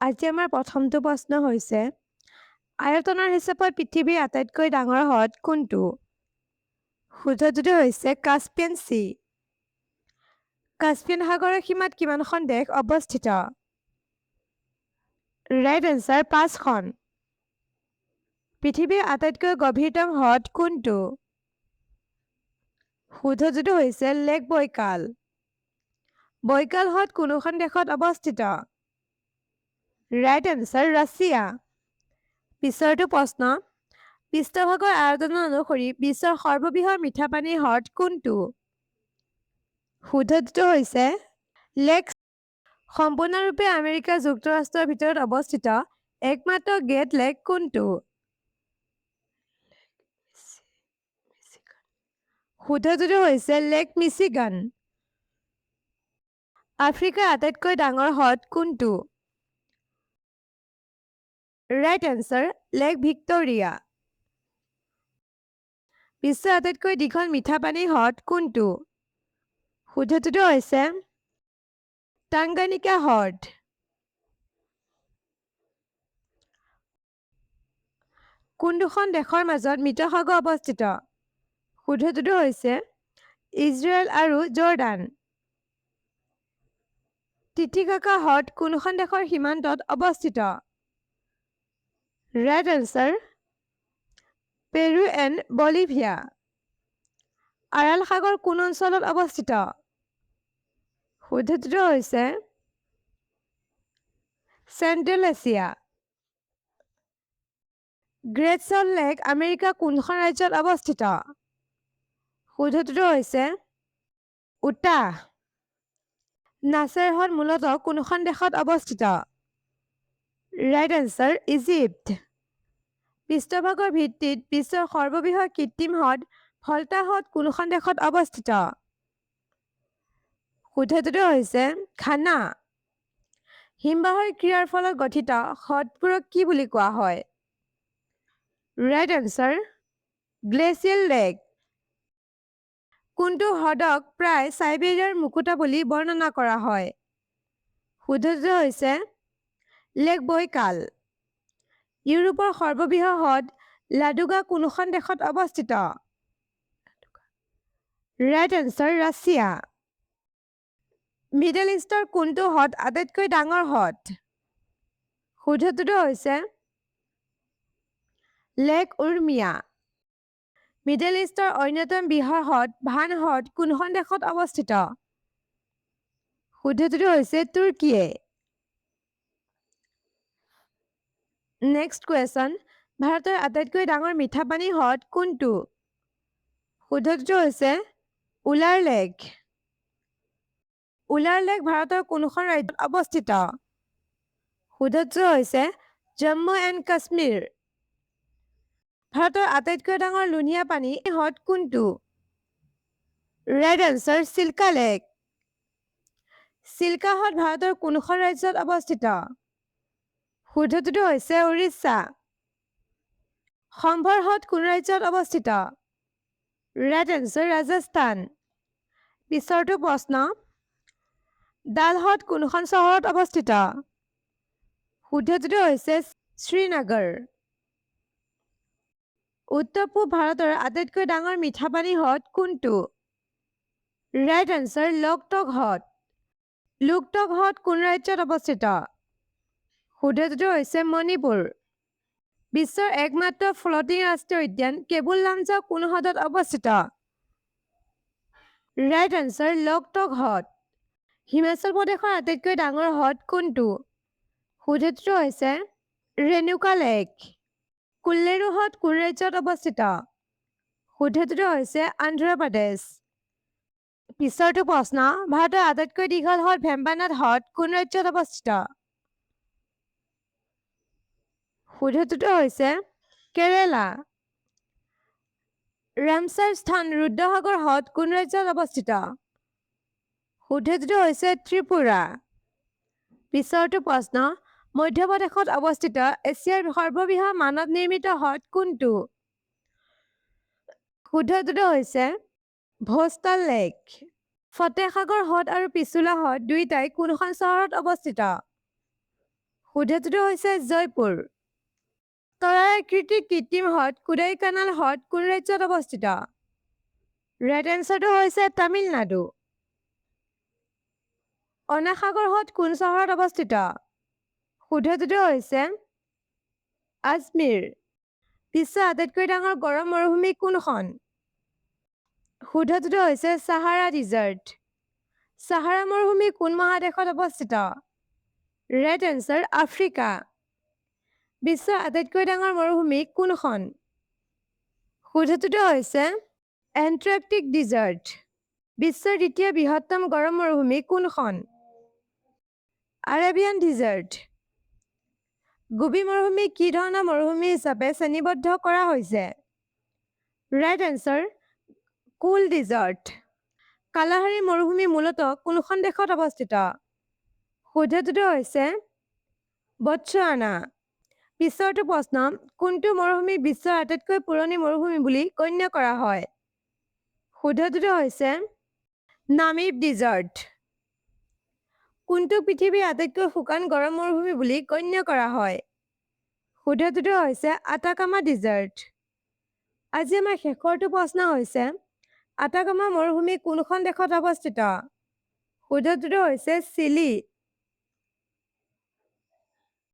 আজি আমাৰ প্ৰথমটো প্ৰশ্ন হৈছে, আয়তনৰ হিচাপত পৃথিৱীৰ আটাইতকৈ ডাঙৰ হ্ৰদ কোনটো? শুদ্ধটোতো হৈছে কাস্পিয়ান চি। কাস্পিয়ান সাগৰৰ সীমাত কিমানখন দেশ অৱস্থিত? ৰাইট এনচাৰ 5খন। পৃথিৱীৰ আটাইতকৈ গভীৰতম হ্ৰদ কোনটো? শুদ্ধটোতো হৈছে লেক বৈকাল। বৈকাল হ্ৰদ কোনোখন দেশত অৱস্থিত? Right answer Russia. পিছৰটো প্ৰশ্ন, পৃষ্ঠভাগৰ আয়তন অনুসৰি বিশ্বৰ সৰ্ববৃহৎ মিঠা পানীৰ হ্ৰদ কোনটো? শুদ্ধটোতো হৈছে লেক। সম্পূৰ্ণৰূপে আমেৰিকা যুক্তৰাষ্ট্ৰৰ ভিতৰত অৱস্থিত একমাত্ৰ গ্ৰেট লেক কোনটো? শুদ্ধটোতো হৈছে লেক মিচিগান। আফ্ৰিকাৰ আটাইতকৈ ডাঙৰ হ্ৰদ কোনটো? Right answer lake Victoria. বিশ্বৰ আটাইতকৈ দীঘল মিঠা পানীৰ হ্ৰদ কোনটো? শুদ্ধটোতো হৈছে টাংগানিকা হ্ৰদ। কোন দুখন দেশৰ মাজত মৃত সাগৰ অৱস্থিত? শুদ্ধটোতো হৈছে ইজৰাইল আৰু জৰ্ডান। টিটিকাকা হ্ৰদ কোনখন দেশৰ সীমান্তত অৱস্থিত? Right answer Peru and Bolivia. Aral সাগৰ কোন অঞ্চলত অৱস্থিত? শুদ্ধটোতো হৈছে central Asia. Great salt lake আমেৰিকাৰ কোনখন ৰাজ্যত অৱস্থিত? শুদ্ধটোতো হৈছে উটাহ। নাছেৰ হ্ৰদ মূলতঃ কোনখন দেশত অৱস্থিত? Right answer Egypt. পৃষ্ঠভাগৰ ভিত্তিত বিশ্বৰ সৰ্ববৃহৎ কৃত্ৰিম হ্ৰদ ফল্টা হ্ৰদ কোনখন দেশত অৱস্থিত? শুদ্ধটোতো হৈছে ঘানা। হিমবাহৰ ক্ৰিয়াৰ ফলত গঠিত হ্ৰদবোৰক কি বুলি কোৱা হয়? Right answer glacial lake. কোনটো হ্ৰদক প্ৰায় চাইবেৰিয়াৰ মুকুতা বুলি বৰ্ণনা কৰা হয়? শুদ্ধটো হৈছে লেক বৈকাল। ইউৰোপৰ সৰ্ববৃহৎ হ্ৰদ লাডোগা কোনখন দেশত অৱস্থিত? Right answer Russia. মিডল ইষ্টৰ কোনটো হ্ৰদ আটাইতকৈ ডাঙৰ হ্ৰদ? শুদ্ধটোতো হৈছে লেক উৰ্মিয়া। মিডল ইষ্টৰ অন্যতম বৃহৎ হ্ৰদ ভান হ্ৰদ কোনখন দেশত অৱস্থিত? শুদ্ধটোতো হৈছে তুৰ্কীয়ে। নেক্সট কুৱেশ্যন, ভাৰতৰ আটাইতকৈ ডাঙৰ মিঠা পানীৰ হ্ৰদ কোনটো? শুদ্ধটোতো হৈছে উলাৰ লেক। উলাৰ লেক ভাৰতৰ কোনখন ৰাজ্যত অৱস্থিত? শুদ্ধটো হৈছে জম্মু এণ্ড কাশ্মীৰ। ভাৰতৰ আটাইতকৈ ডাঙৰ লুণীয়া পানী হ্ৰদ কোনটো? ৰাইট এনচাৰ চিল্কা লেক। চিল্কা হ্ৰদ ভাৰতৰ কোনখন ৰাজ্যত অৱস্থিত? শুদ্ধটোতো হৈছে উৰিষ্যা। সম্ভৰ হ্ৰদ কোন ৰাজ্যত অৱস্থিত? Right answer Rajasthan. পিছৰটো প্ৰশ্ন, ডাল হ্ৰদ কোনখন চহৰত অৱস্থিত? শুদ্ধটোতো হৈছে শ্ৰীনগৰ। উত্তৰ পূব ভাৰতৰ আটাইতকৈ ডাঙৰ মিঠা পানী হ্ৰদ কোনটো? ৰাইট এনচাৰ লোকটক হ্ৰদ। লোকটক হ্ৰদ কোন ৰাজ্যত অৱস্থিত? শুদ্ধটোতো হৈছে মণিপুৰ। বিশ্বৰ একমাত্ৰ ফ্লটিং ৰাষ্ট্ৰীয় উদ্যান কেবুল লামজাও কোন হ্ৰদত অৱস্থিত? ৰাইট এনচাৰ লোকটক হ্ৰদ। হিমাচল প্ৰদেশৰ আটাইতকৈ ডাঙৰ হ্ৰদ কোনটো? শুদ্ধটোতো হৈছে ৰেণুকা লেক। কুল্লেৰু হ্ৰদ কোন ৰাজ্যত অৱস্থিত? শুদ্ধটোতো হৈছে অন্ধ্ৰপ্ৰদেশ। পিছৰটো প্ৰশ্ন, ভাৰতৰ আটাইতকৈ দীঘল হ্ৰদ ভেম্বানাড হ্ৰদ কোন ৰাজ্যত অৱস্থিত? শুদ্ধটোতো হৈছে কেৰেলা। ৰামছাৰ স্থান ৰুদ্ৰসাগৰ হ্ৰদ কোন ৰাজ্যত অৱস্থিত? শুদ্ধটোতো হৈছে ত্ৰিপুৰা। পিছৰটো প্ৰশ্ন, মধ্যপ্ৰদেশত অৱস্থিত এছিয়াৰ সৰ্ববৃহৎ মানৱ নিৰ্মিত হ্ৰদ কোনটো? শুদ্ধটোতো হৈছে ভোষ্টাল লেক। ফতেসাগৰ হ্ৰদ আৰু পিছুলা হ্ৰদ দুয়োটাই কোনখন চহৰত অৱস্থিত? শুদ্ধটোতো হৈছে জয়পুৰ। তৰাৰ আকৃতিৰ কৃত্ৰিম হ্ৰদ কোডাইকানাল হ্ৰদ কোন ৰাজ্যত অৱস্থিত? ৰাইট এনচাৰটো হৈছে তামিলনাডু। অনাসাগৰ হ্ৰদ কোন চহৰত অৱস্থিত? শুদ্ধটোতো হৈছে আজমেৰ। বিশ্বৰ আটাইতকৈ ডাঙৰ গৰম মৰুভূমি কোনখন? শুদ্ধটোতো হৈছে ছাহাৰা ডিজাৰ্ট। ছাহাৰা মৰুভূমি কোন মহাদেশত অৱস্থিত? Right answer Africa. বিশ্বৰ আটাইতকৈ ডাঙৰ মৰুভূমি কোনখন? শুদ্ধটোতো হৈছে এণ্টাৰ্কটিক ডিজাৰ্ট। বিশ্বৰ দ্বিতীয় বৃহত্তম গৰম মৰুভূমি কোনখন? আৰাবিয়ান ডিজাৰ্ট। গোবি মৰুভূমি কি ধৰণৰ মৰুভূমি হিচাপে শ্ৰেণীবদ্ধ কৰা হৈছে? ৰাইট এনচাৰ কুল ডিজাৰ্ট। কালাহাৰী মৰুভূমি মূলতঃ কোনখন দেশত অৱস্থিত? শুদ্ধটোতো হৈছে বটছৱানা। পিছৰটো প্ৰশ্ন, কোনটো মৰুভূমি বিশ্বৰ আটাইতকৈ পুৰণি মৰুভূমি বুলি গণ্য কৰা হয়? শুদ্ধটোতো হৈছে নামিব ডিজাৰ্ট। কোনটো পৃথিৱীৰ আটাইতকৈ শুকান গৰম মৰুভূমি বুলি গণ্য কৰা হয়? শুদ্ধটোতো হৈছে আটাকামা ডিজাৰ্ট। আজি আমাৰ শেষৰটো প্ৰশ্ন হৈছে, আটাকামা মৰুভূমি কোনখন দেশত অৱস্থিত? শুদ্ধটোতো হৈছে চিলি।